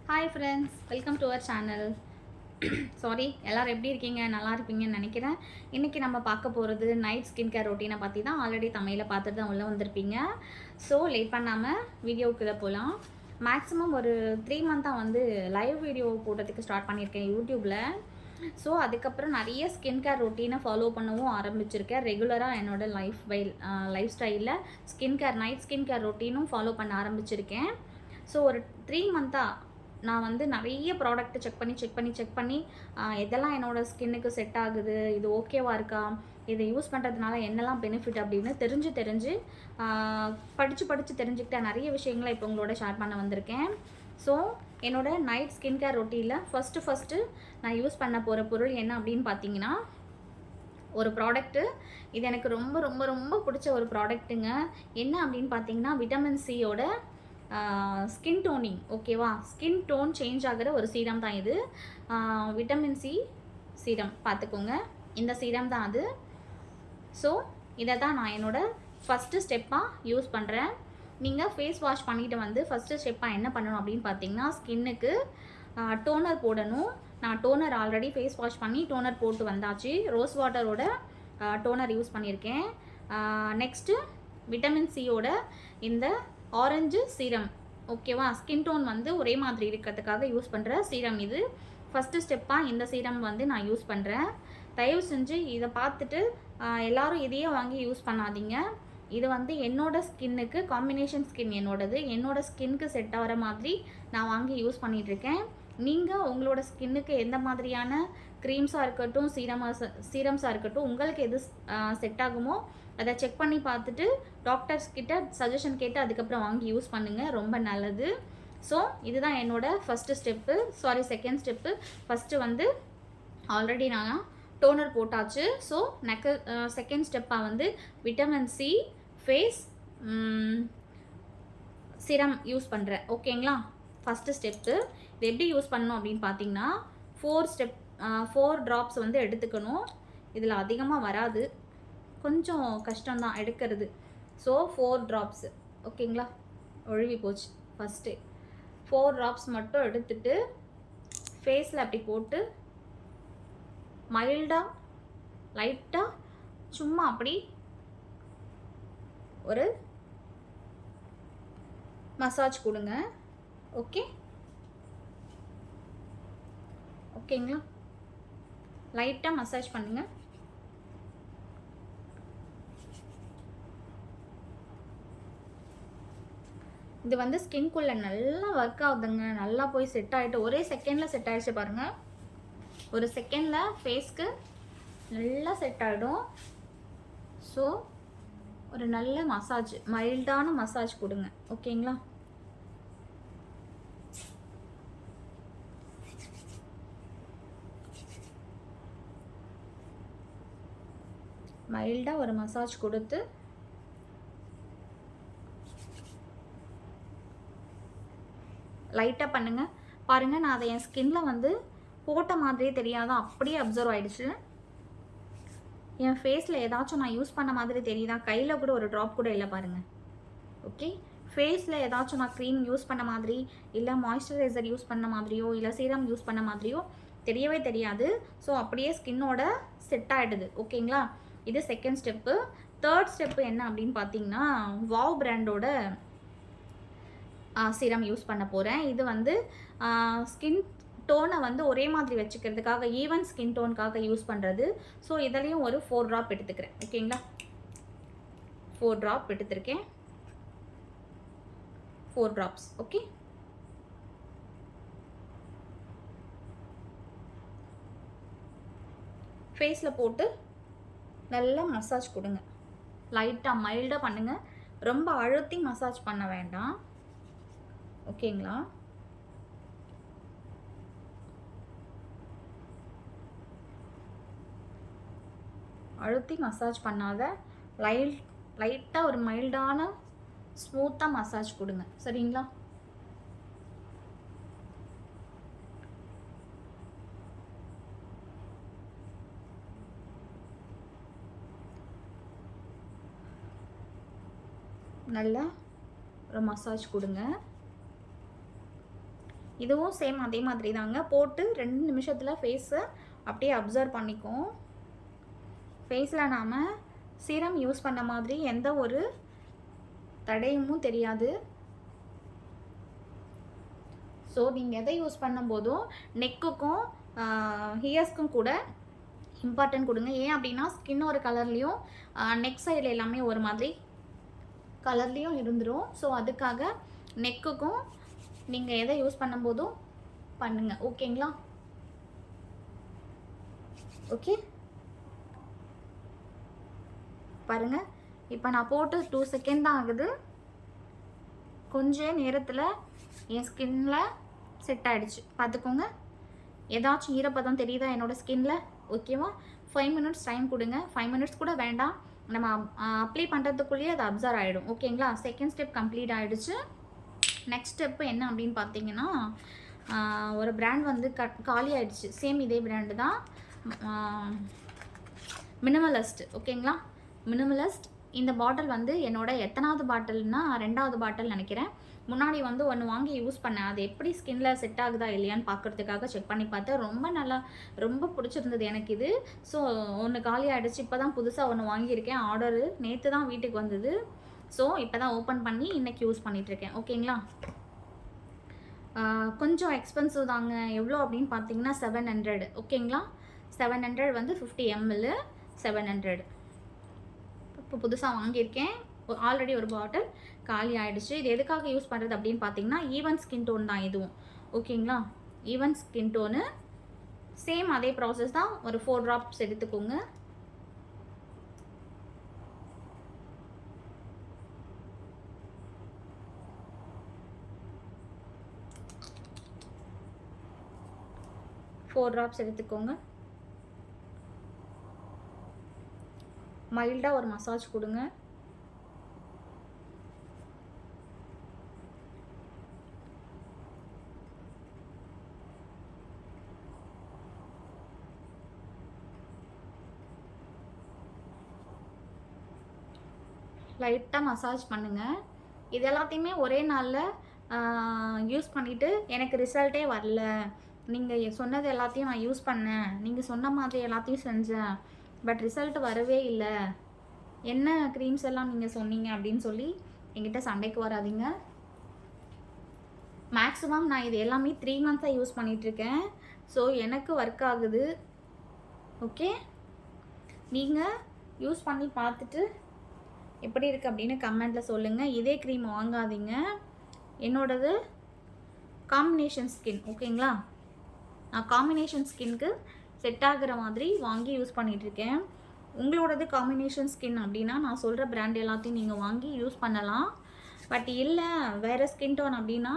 Hi friends, welcome to our channel. Sorry, எல்லோரும் எப்படி இருக்கீங்க? நல்லா இருப்பீங்கன்னு நினைக்கிறேன். இன்றைக்கி நம்ம பார்க்க போகிறது நைட் ஸ்கின் கேர் ரொட்டீனை பற்றி தான். ஆல்ரெடி தமிழில் பார்த்துட்டு தான் உள்ளே வந்திருப்பீங்க. ஸோ லேட் பண்ணாமல் வீடியோக்குள்ளே போகலாம். மேக்ஸிமம் ஒரு 3 மந்த்தாக வந்து லைவ் வீடியோ போடுறதுக்கு ஸ்டார்ட் பண்ணியிருக்கேன் யூடியூப்பில். ஸோ அதுக்கப்புறம் நிறைய ஸ்கின் கேர் ரொட்டீனை ஃபாலோ பண்ணவும் ஆரம்பிச்சிருக்கேன். ரெகுலராக என்னோடய லைஃப் ஸ்டைலில் நைட் ஸ்கின் கேர் ரொட்டீனும் ஃபாலோ பண்ண ஆரம்பிச்சிருக்கேன். ஸோ ஒரு 3 மந்த்தாக நான் வந்து நிறைய ப்ராடக்ட்டு செக் பண்ணி எதெல்லாம் என்னோடய ஸ்கின்னுக்கு செட் ஆகுது, இது ஓகேவாக இருக்கா, இதை யூஸ் பண்ணுறதுனால என்னெல்லாம் பெனிஃபிட் அப்படின்னு தெரிஞ்சு படித்து தெரிஞ்சுக்கிட்ட நிறைய விஷயங்களை இப்போ உங்களோட ஷேர் பண்ண வந்திருக்கேன். ஸோ என்னோடய நைட் ஸ்கின் கேர் ரொட்டீனில் ஃபஸ்ட்டு நான் யூஸ் பண்ண போகிற பொருள் என்ன அப்படின்னு பார்த்தீங்கன்னா, ஒரு ப்ராடக்ட்டு. இது எனக்கு ரொம்ப ரொம்ப ரொம்ப பிடிச்ச ஒரு ப்ராடக்ட்டுங்க. என்ன அப்படின்னு பார்த்தீங்கன்னா, விட்டமின் சியோட ஸ்கின் டோனிங். ஓகேவா, ஸ்கின் டோன் சேஞ்ச் ஆகிற ஒரு சீரம் தான் இது. விட்டமின் சி சீரம் பார்த்துக்கோங்க. இந்த சீரம் தான் அது. ஸோ இதை தான் நான் என்னோடய ஃபஸ்ட்டு ஸ்டெப்பாக யூஸ் பண்ணுறேன். நீங்கள் ஃபேஸ் வாஷ் பண்ணிவிட்டு வந்து ஃபஸ்ட்டு ஸ்டெப்பாக என்ன பண்ணணும் அப்படின்னு பார்த்தீங்கன்னா, ஸ்கின்னுக்கு டோனர் போடணும். நான் டோனர் ஆல்ரெடி ஃபேஸ் வாஷ் பண்ணி டோனர் போட்டு வந்தாச்சு. ரோஸ் வாட்டரோட டோனர் யூஸ் பண்ணியிருக்கேன். நெக்ஸ்ட்டு விட்டமின் சியோட இந்த ஆரஞ்சு சீரம். ஓகேவா, ஸ்கின் டோன் வந்து ஒரே மாதிரி இருக்கிறதுக்காக யூஸ் பண்ணுற சீரம் இது. ஃபஸ்ட்டு ஸ்டெப்பாக இந்த சீரம் வந்து நான் யூஸ் பண்ணுறேன். தயவு செஞ்சு இதை பார்த்துட்டு எல்லோரும் இதையே வாங்கி யூஸ் பண்ணாதீங்க. இது வந்து என்னோடய ஸ்கின்னுக்கு காம்பினேஷன் ஸ்கின் என்னோடய ஸ்கின்னுக்கு செட் ஆகிற மாதிரி நான் வாங்கி யூஸ் பண்ணிகிட்ருக்கேன். நீங்கள் உங்களோட ஸ்கின்னுக்கு எந்த மாதிரியான க்ரீம்ஸாக இருக்கட்டும், சீரம்ஸாக இருக்கட்டும், உங்களுக்கு எது செட் ஆகுமோ அதை செக் பண்ணி பார்த்துட்டு டாக்டர்ஸ் கிட்ட சஜஷன் கேட்டு அதுக்கப்புறம் வாங்கி யூஸ் பண்ணுங்கள். ரொம்ப நல்லது. ஸோ இதுதான் என்னோடய செகண்ட் ஸ்டெப்பு. ஃபஸ்ட்டு வந்து ஆல்ரெடி நான் டோனர் போட்டாச்சு. ஸோ செகண்ட் ஸ்டெப்பாக வந்து vitamin C face serum use பண்ணுறேன். ஓகேங்களா, ஃபஸ்ட்டு ஸ்டெப்பு. இது எப்படி யூஸ் பண்ணணும் அப்படின்னு பார்த்தீங்கன்னா, 4 ட்ராப்ஸ் வந்து எடுத்துக்கணும். இதில் அதிகமாக வராது, கொஞ்சம் கஷ்டம்தான் எடுக்கிறது. So 4 drops. ஓகேங்களா, ஒழுவி போச்சு ஃபஸ்ட்டு. 4 ட்ராப்ஸ் மட்டும் எடுத்துட்டு ஃபேஸில் அப்படி போட்டு மைல்டாக லைட்டாக சும்மா அப்படி ஒரு மசாஜ் கொடுங்க. ஓகேங்களா, லைட்டாக மசாஜ் பண்ணுங்கள். இது வந்து ஸ்கின்குள்ளே நல்லா ஒர்க் ஆகுதுங்க. நல்லா போய் செட் ஆகிட்டு ஒரே செகண்டில் செட் ஆகிடுச்சு பாருங்கள். ஒரு செகண்டில் ஃபேஸ்க்கு நல்லா செட் ஆகிடும். ஸோ ஒரு நல்ல மசாஜ், மைல்டான மசாஜ் கொடுங்க. ஓகேங்களா, மைல்டாக ஒரு மசாஜ் கொடுத்து லைட்டாக பண்ணுங்கள். பாருங்கள், நான் அதை என் ஸ்கின்ல வந்து போட்ட மாதிரியே தெரியாத, அப்படியே அப்சர்வ் ஆகிடுச்சு. என் ஃபேஸில் ஏதாச்சும் நான் யூஸ் பண்ண மாதிரி தெரியுதா? கையில் கூட ஒரு ட்ராப் கூட இல்லை பாருங்கள். ஓகே, ஃபேஸில் ஏதாச்சும் நான் க்ரீம் யூஸ் பண்ண மாதிரி, இல்லை மாய்ஸ்சரைசர் யூஸ் பண்ண மாதிரியோ, இல்லை சீரம் யூஸ் பண்ண மாதிரியோ தெரியவே தெரியாது. ஸோ அப்படியே ஸ்கின்னோட செட் ஆகிடுது. ஓகேங்களா, இது செகண்ட் ஸ்டெப்பு. தேர்ட் ஸ்டெப்பு என்ன அப்படின்னு பார்த்தீங்கன்னா, வாவ் பிராண்டோட சீரம் யூஸ் பண்ண போகிறேன். இது வந்து ஸ்கின் டோனை வந்து ஒரே மாதிரி வச்சுக்கிறதுக்காக, ஈவன் ஸ்கின் டோனுக்காக யூஸ் பண்ணுறது. ஸோ இதுலேயும் ஒரு 4 ட்ராப் எடுத்துக்கிறேன். ஓகேங்களா, 4 ட்ராப் எடுத்துருக்கேன். 4 ட்ராப்ஸ். ஓகே, ஃபேஸில் போட்டு நல்லா மசாஜ் கொடுங்க. லைட்டாக மைல்டாக பண்ணுங்கள், ரொம்ப அழுத்தி மசாஜ் பண்ண வேண்டாம். ஓகேங்களா, அழுத்தி மசாஜ் பண்ணாத, லைட்டாக ஒரு மைல்டான ஸ்மூத்தாக மசாஜ் கொடுங்க. சரிங்களா, நல்லா ஒரு மசாஜ் கொடுங்க. இதுவும் சேம் அதே மாதிரி தாங்க. போட்டு 2 நிமிஷத்தில் ஃபேஸை அப்படியே அப்சர்வ் பண்ணிக்கும். ஃபேஸில் நாம் சீரம் யூஸ் பண்ண மாதிரி எந்த ஒரு தடயமும் தெரியாது. ஸோ நீங்கள் எதை யூஸ் பண்ணும்போதும் நெக்குக்கும் ஹியர்ஸ்க்கும் கூட இம்பார்ட்டன்ட் கொடுங்க. ஏன் அப்படின்னா ஸ்கின் ஒரு கலர்லேயும் நெக் சைடில் எல்லாமே ஒரு மாதிரி கலர்லேயும் இருந்துடும். ஸோ அதுக்காக நெக்குக்கும் நீங்கள் எதை யூஸ் பண்ணும்போதும் பண்ணுங்கள். ஓகேங்களா? ஓகே பாருங்கள், இப்போ நான் போட்டு 2 செகண்ட் தான் ஆகுது. கொஞ்ச நேரத்தில் என் ஸ்கின்ல செட் ஆகிடுச்சு. பார்த்துக்கோங்க, ஏதாச்சும் ஈரப்பதம் தெரியுதா என்னோடய ஸ்கின்ல? ஓகேவா? 5 மினிட்ஸ் டைம் கொடுங்க. 5 மினிட்ஸ் கூட வேண்டாம், நம்ம அப்ளை பண்ணுறதுக்குள்ளேயே அது அப்சர்வ் ஆகிடும். ஓகேங்களா? செகண்ட் ஸ்டெப் கம்ப்ளீட் ஆகிடுச்சு. நெக்ஸ்ட் ஸ்டெப்பு என்ன அப்படின்னு பார்த்தீங்கன்னா, ஒரு பிராண்ட் வந்து காலி ஆகிடுச்சு. சேம் இதே பிராண்டு தான், மினிமலிஸ்ட். ஓகேங்களா? மினிமலிஸ்ட். இந்த பாட்டில் வந்து என்னோட எத்தனாவது பாட்டில்னா 2வது பாட்டில் நினைக்கிறேன். முன்னாடி வந்து ஒன்று வாங்கி யூஸ் பண்ணேன். அது எப்படி ஸ்கின்ல செட் ஆகுதா இல்லையான்னு பார்க்குறதுக்காக செக் பண்ணி பார்த்தேன். ரொம்ப பிடிச்சிருந்தது எனக்கு இது. ஸோ ஒன்று காலி ஆகிடுச்சு. இப்போ தான் புதுசாக ஒன்று வாங்கியிருக்கேன். ஆர்டரு நேற்று தான் வீட்டுக்கு வந்தது. ஸோ இப்போ தான் ஓப்பன் பண்ணி இன்றைக்கி யூஸ் பண்ணிகிட்ருக்கேன். ஓகேங்களா? கொஞ்சம் எக்ஸ்பென்சிவ் தாங்க. எவ்வளோ அப்படின்னு பார்த்தீங்கன்னா 700. ஓகேங்களா? 700 வந்து 50 ml 700. இப்போ புதுசாக வாங்கியிருக்கேன். ஆல்ரெடி ஒரு பாட்டில் காலி ஆகிடுச்சு. இது எதுக்காக யூஸ் பண்ணுறது அப்படின்னு பார்த்தீங்கன்னா, ஈவன் ஸ்கின் டோன் தான் இதுவும். ஓகேங்களா? Even skin tone. சேம் அதே ப்ராசஸ் தான். ஒரு 4 ட்ராப்ஸ் எடுத்துக்கோங்க. எடுத்துக்கோங்க. மைல்டாக ஒரு மசாஜ் கொடுங்க. லைட்டாக மசாஜ் பண்ணுங்கள். இது எல்லாத்தையுமே ஒரே நாளில் யூஸ் பண்ணிவிட்டு எனக்கு ரிசல்ட்டே வரல, நீங்கள் சொன்னது எல்லாத்தையும் நான் யூஸ் பண்ணேன், நீங்கள் சொன்ன மாதிரி எல்லாத்தையும் செஞ்சேன், பட் ரிசல்ட் வரவே இல்லை, என்ன க்ரீம்ஸ் எல்லாம் நீங்கள் சொன்னீங்க அப்படின்னு சொல்லி என்கிட்ட சண்டைக்கு வராதிங்க. மேக்ஸிமம் நான் இது எல்லாமே 3 மந்த்ஸாக யூஸ் பண்ணிகிட்ருக்கேன். ஸோ எனக்கு ஒர்க் ஆகுது. ஓகே, நீங்கள் யூஸ் பண்ணி பார்த்துட்டு எப்படி இருக்குது அப்படின்னு கமெண்ட்டில் சொல்லுங்கள். இதே க்ரீம் வாங்காதீங்க. என்னோடது காம்பினேஷன் ஸ்கின். ஓகேங்களா? நான் காம்பினேஷன் ஸ்கின்க்கு செட் ஆகிற மாதிரி வாங்கி யூஸ் பண்ணிகிட்ருக்கேன். உங்களோடது காம்பினேஷன் ஸ்கின் அப்படின்னா நான் சொல்கிற பிராண்ட் எல்லாத்தையும் நீங்கள் வாங்கி யூஸ் பண்ணலாம். பட் இல்லை வேறு ஸ்கின் டோன் அப்படின்னா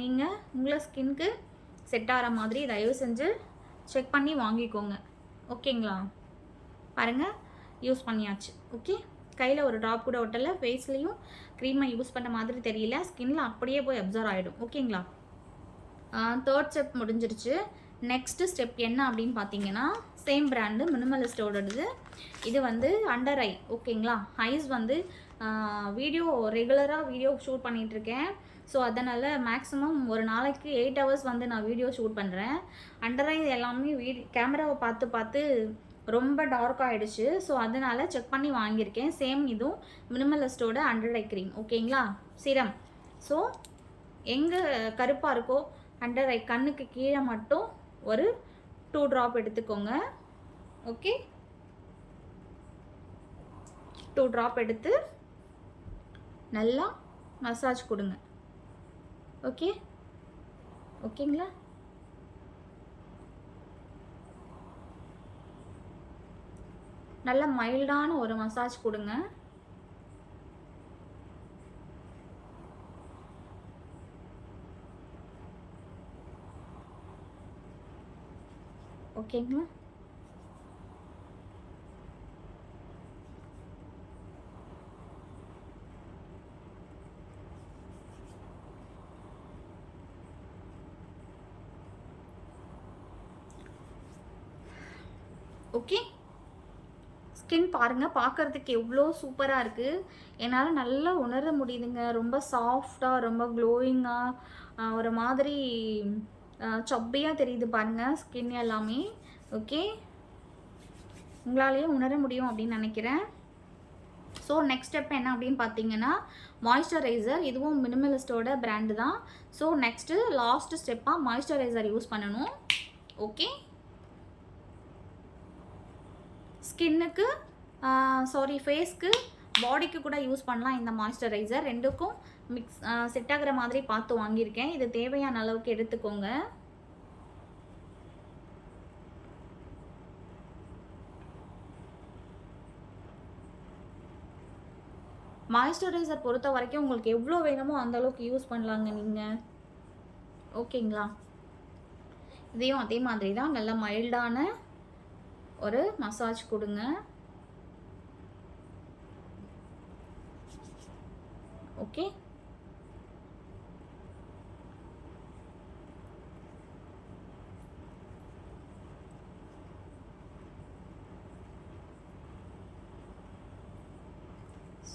நீங்கள் உங்களை ஸ்கின்க்கு செட் ஆகிற மாதிரி தயவு செஞ்சு செக் பண்ணி வாங்கிக்கோங்க. ஓகேங்களா? பாருங்கள், யூஸ் பண்ணியாச்சு. ஓகே, கையில் ஒரு ட்ராப் கூட ஒட்டலை. ஃபேஸ்லேயும் க்ரீமை யூஸ் பண்ண மாதிரி தெரியல. ஸ்கின்ல அப்படியே போய் அப்சர்வ் ஆகிடும். ஓகேங்களா? 3rd ஸ்டெப் முடிஞ்சிருச்சு. நெக்ஸ்ட்டு ஸ்டெப் என்ன அப்படின்னு பார்த்தீங்கன்னா, சேம் பிராண்டு மினிமலிஸ்டோடது. இது வந்து அண்டர் ஐ. ஓகேங்களா? ஐஸ் வந்து ரெகுலராக வீடியோ ஷூட் பண்ணிகிட்ருக்கேன். ஸோ அதனால் மேக்ஸிமம் ஒரு நாளைக்கு 8 hours வந்து நான் வீடியோ ஷூட் பண்ணுறேன். அண்டர் ஐ எல்லாமே கேமராவை பார்த்து ரொம்ப டார்க் ஆகிடுச்சு. ஸோ அதனால் செக் பண்ணி வாங்கியிருக்கேன். சேம் இதுவும் மினிமலிஸ்டோட அண்டர் ஐ க்ரீம். ஓகேங்களா? சிரம். ஸோ எங்கே கருப்பாக இருக்கோ அண்டர் ஐ கண்ணுக்கு கீழே மட்டும் ஒரு 2 ட்ராப் எடுத்துக்கோங்க. ஓகே, 2 ட்ராப் எடுத்து நல்லா மசாஜ் கொடுங்க. ஓகே, ஓகேங்களா? நல்ல மைல்டான ஒரு மசாஜ் கொடுங்க. ஓகேங்களா? ஓகே, ஸ்கின் பாருங்கள், பார்க்குறதுக்கு எவ்வளோ சூப்பராக இருக்குது. என்னால் நல்லா உணர முடியுதுங்க. ரொம்ப சாஃப்டாக, ரொம்ப க்ளோயிங்காக, ஒரு மாதிரி சப்பியாக தெரியுது பாருங்கள் ஸ்கின் எல்லாமே. ஓகே, உங்களாலேயே உணர முடியும் அப்படின்னு நினைக்கிறேன். ஸோ நெக்ஸ்ட் ஸ்டெப் என்ன அப்படின்னு பார்த்தீங்கன்னா, மாய்ஸ்சரைசர். இதுவும் மினிமலிஸ்டோட பிராண்டு தான். ஸோ நெக்ஸ்ட்டு லாஸ்ட் ஸ்டெப்பாக மாய்ஸ்சரைசர் யூஸ் பண்ணணும். ஓகே, ஸ்கின்னுக்கு ஃபேஸ்க்கு, பாடிக்கு கூட யூஸ் பண்ணலாம் இந்த மாய்ஸ்சரைசர். ரெண்டுக்கும் செட் ஆகிற மாதிரி பார்த்து வாங்கியிருக்கேன். இது தேவையான அளவுக்கு எடுத்துக்கோங்க. மாய்ஸ்சரைசர் பொறுத்த வரைக்கும் உங்களுக்கு எவ்வளோ வேணுமோ அந்தளவுக்கு யூஸ் பண்ணலாங்க நீங்கள். ஓகேங்களா? இதையும் அதே மாதிரி தான் நல்லா மைல்டான ஒரு மசாஜ் கொடுங்க. ஓகே,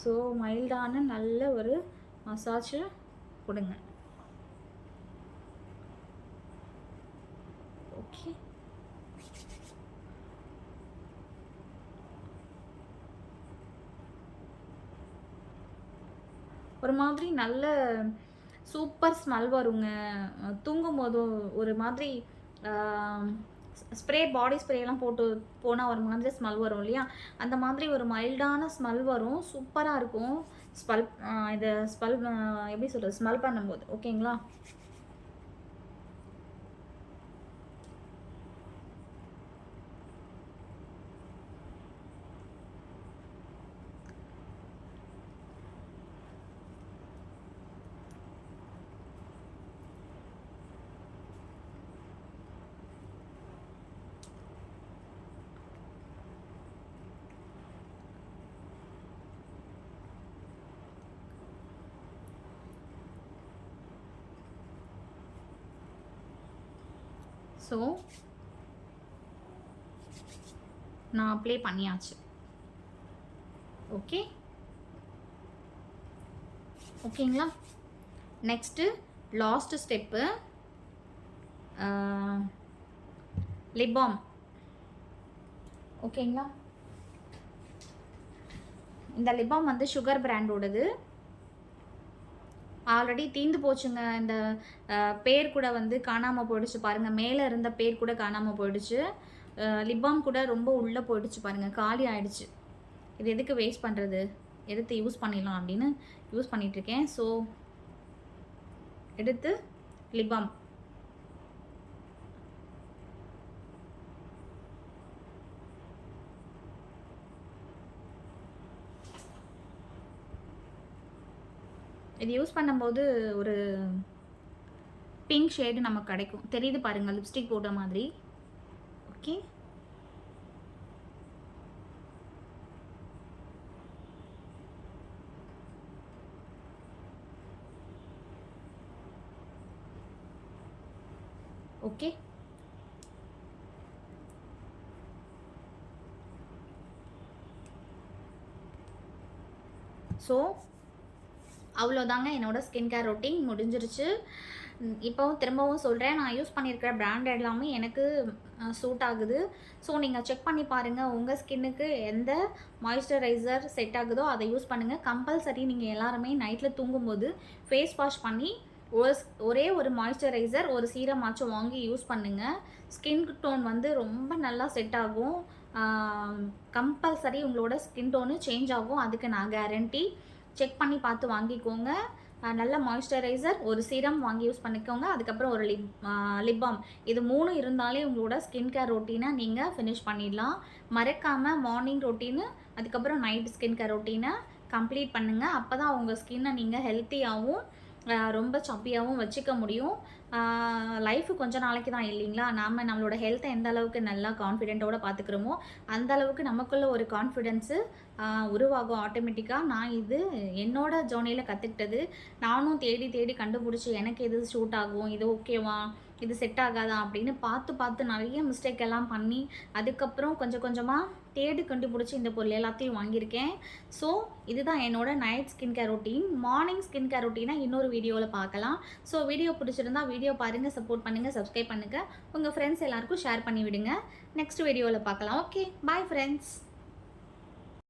ஸோ மைல்டான நல்ல ஒரு மசாஜ் கொடுங்க. ஓகே, ஒரு மாதிரி நல்ல சூப்பர் ஸ்மெல் வருங்க. தூங்கும் போதும் ஒரு மாதிரி பாடி ஸ்ப்ரேலாம் போட்டு போனால் ஒரு மாதிரி ஸ்மெல் வரும் இல்லையா, அந்த மாதிரி ஒரு மைல்டான ஸ்மெல் வரும். சூப்பராக இருக்கும் இது எப்படி சொல்கிறது, ஸ்மெல் பண்ணும்போது. ஓகேங்களா? ஸோ நான் அப்ளை பண்ணியாச்சு. ஓகே, ஓகேங்களா? Next last step lip balm. ஓகேங்களா? இந்த லிப் பாம் வந்து சுகர் பிராண்டோடது. ஆல்ரெடி தீந்து போச்சுங்க. இந்த பேர் கூட வந்து காணாமல் போயிடுச்சு பாருங்கள். மேலே இருந்த பேர் கூட காணாமல் போயிடுச்சு. லிப் பாம் கூட ரொம்ப உள்ளே போயிடுச்சு பாருங்கள், காலி ஆகிடுச்சு. இது எதுக்கு வேஸ்ட் பண்ணுறது, எடுத்து யூஸ் பண்ணிடலாம் அப்படின்னு யூஸ் பண்ணிகிட்ருக்கேன். ஸோ எடுத்து லிப் பாம் இது யூஸ் பண்ணும்போது ஒரு பிங்க் ஷேடு நமக்கு கிடைக்கும். தெரியுது பாருங்கள், லிப்ஸ்டிக் போட்ட மாதிரி. ஓகே, ஓகே, ஸோ அவ்வளோதாங்க, என்னோடய ஸ்கின் கேர் ரொட்டீன் முடிஞ்சிருச்சு. இப்போவும் திரும்பவும் சொல்கிறேன், நான் யூஸ் பண்ணியிருக்கிற பிராண்ட் எல்லாமே எனக்கு சூட் ஆகுது. ஸோ நீங்கள் செக் பண்ணி பாருங்கள், உங்கள் ஸ்கின்னுக்கு எந்த மாய்ஸ்சரைசர் செட் ஆகுதோ அதை யூஸ் பண்ணுங்கள். கம்பல்சரி நீங்கள் எல்லாருமே நைட்டில் தூங்கும்போது ஃபேஸ் வாஷ் பண்ணி ஒரே ஒரு மாய்ஸ்சரைசர், ஒரு சீரமாச்சும் வாங்கி யூஸ் பண்ணுங்கள். ஸ்கின் டோன் வந்து ரொம்ப நல்லா செட் ஆகும். கம்பல்சரி உங்களோட ஸ்கின் டோனு சேஞ்ச் ஆகும், அதுக்கு நான் கேரண்டி. செக் பண்ணி பார்த்து வாங்கிக்கோங்க. நல்ல மாய்ஸ்சரைசர், ஒரு சீரம் வாங்கி யூஸ் பண்ணிக்கோங்க. அதுக்கப்புறம் ஒரு லிப் பாம். இது 3 இருந்தாலே உங்களோட ஸ்கின் கேர் ரொட்டீனை நீங்கள் ஃபினிஷ் பண்ணிடலாம். மறக்காமல் மார்னிங் ரொட்டீனு, அதுக்கப்புறம் நைட் ஸ்கின் கேர் ரொட்டீனை கம்ப்ளீட் பண்ணுங்கள். அப்போ தான் உங்கள் ஸ்கின்னை நீங்கள் ஹெல்த்தியாகவும் ரொம்ப சப்பியாகவும் வச்சுக்க முடியும். லைஃபு கொஞ்சம் நாளைக்கு தான் இல்லைங்களா? நம்மளோட ஹெல்த்தை எந்த அளவுக்கு நல்லா கான்ஃபிடென்ட்டோடு பார்த்துக்கிறோமோ அந்த அளவுக்கு நமக்குள்ள ஒரு கான்ஃபிடென்ஸு உருவாகும் ஆட்டோமேட்டிக்காக. நான் இது என்னோடய ஜேர்னியில் கற்றுக்கிட்டது. நானும் தேடி தேடி கண்டுபிடிச்சி எனக்கு எது ஷூட் ஆகும், இது ஓகேவா இது செட் ஆகாதா அப்படின்னு பார்த்து பார்த்து நிறைய மிஸ்டேக் எல்லாம் பண்ணி அதுக்கப்புறம் கொஞ்சம் கொஞ்சமாக தேடி கண்டுபிடிச்சி இந்த பொருள் எல்லாத்தையும் வாங்கியிருக்கேன். ஸோ இதுதான் என்னோட night skin care routine. Morning skin care ரொட்டீனை இன்னொரு வீடியோவில் பார்க்கலாம். ஸோ வீடியோ பிடிச்சிருந்தா வீடியோ பாருங்கள், சப்போர்ட் பண்ணுங்கள், சப்ஸ்கிரைப் பண்ணுங்கள், உங்கள் ஃப்ரெண்ட்ஸ் எல்லாருக்கும் ஷேர் பண்ணி விடுங்க. நெக்ஸ்ட் வீடியோவில் பார்க்கலாம். Okay, bye friends.